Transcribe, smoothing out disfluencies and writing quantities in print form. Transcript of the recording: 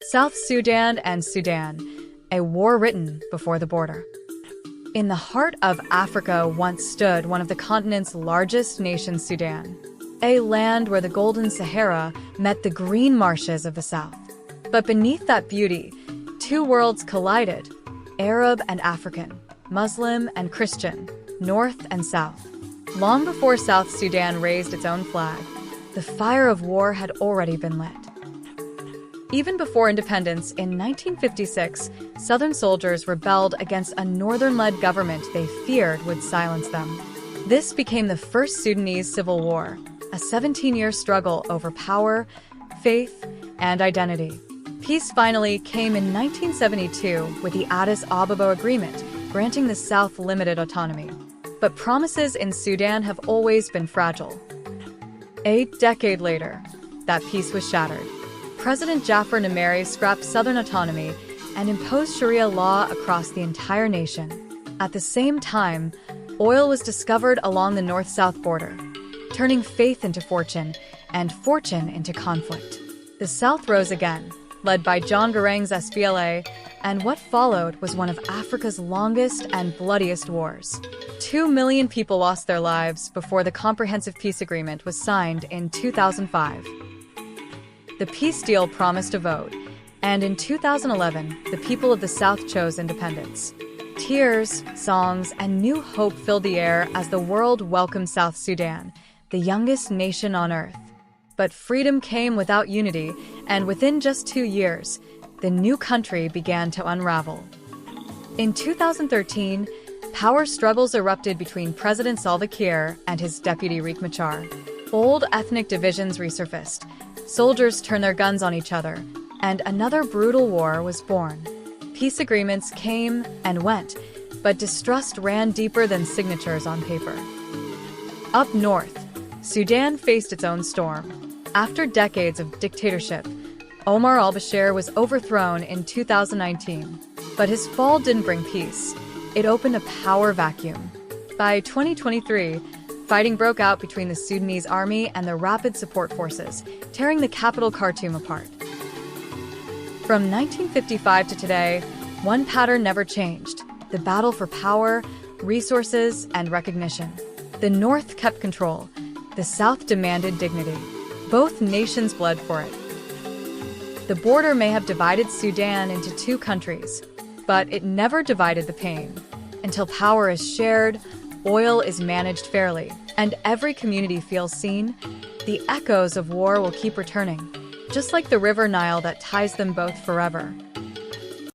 South Sudan and Sudan, a war written before the border. In the heart of Africa once stood one of the continent's largest nations, Sudan, a land where the golden Sahara met the green marshes of the south. But beneath that beauty, two worlds collided, Arab and African, Muslim and Christian, North and South. Long before South Sudan raised its own flag, the fire of war had already been lit. Even before independence in 1956, Southern soldiers rebelled against a Northern-led government they feared would silence them. This became the First Sudanese Civil War, a 17-year struggle over power, faith, and identity. Peace finally came in 1972 with the Addis Ababa Agreement, granting the South limited autonomy. But promises in Sudan have always been fragile. A decade later, that peace was shattered. President Jafar Numeri scrapped Southern autonomy and imposed Sharia law across the entire nation. At the same time, oil was discovered along the north-south border, turning faith into fortune and fortune into conflict. The South rose again, led by John Garang's SPLA, and what followed was one of Africa's longest and bloodiest wars. 2 million people lost their lives before the Comprehensive Peace Agreement was signed in 2005. The peace deal promised a vote, and in 2011, the people of the South chose independence. Tears, songs, and new hope filled the air as the world welcomed South Sudan, the youngest nation on earth. But freedom came without unity, and within just 2 years, the new country began to unravel. In 2013, power struggles erupted between President Salva Kiir and his deputy Riek Machar. Old ethnic divisions resurfaced. Soldiers turned their guns on each other, and another brutal war was born. Peace agreements came and went, but distrust ran deeper than signatures on paper. Up north, Sudan faced its own storm. After decades of dictatorship, Omar al-Bashir was overthrown in 2019. But his fall didn't bring peace. It opened a power vacuum. By 2023, fighting broke out between the Sudanese army and the Rapid Support Forces, tearing the capital Khartoum apart. From 1955 to today, one pattern never changed: the battle for power, resources, and recognition. The North kept control. The South demanded dignity. Both nations bled for it. The border may have divided Sudan into two countries, but it never divided the pain. Until power is shared, oil is managed fairly, and every community feels seen, the echoes of war will keep returning, just like the river Nile that ties them both forever.